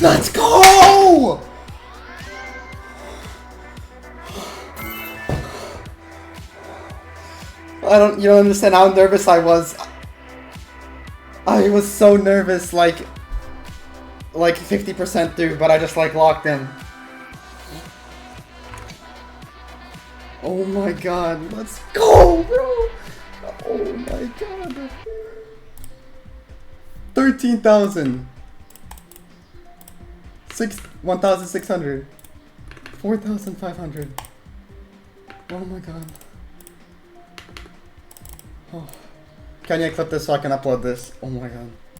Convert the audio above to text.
Let's go! You don't understand how nervous I was. I was so nervous, like 50% through, but I just like locked in. Oh my god, let's go, bro! Oh my god. 13,000. 1,600. 4,500. Oh my god. Oh. Can you clip this so I can upload this? Oh my god.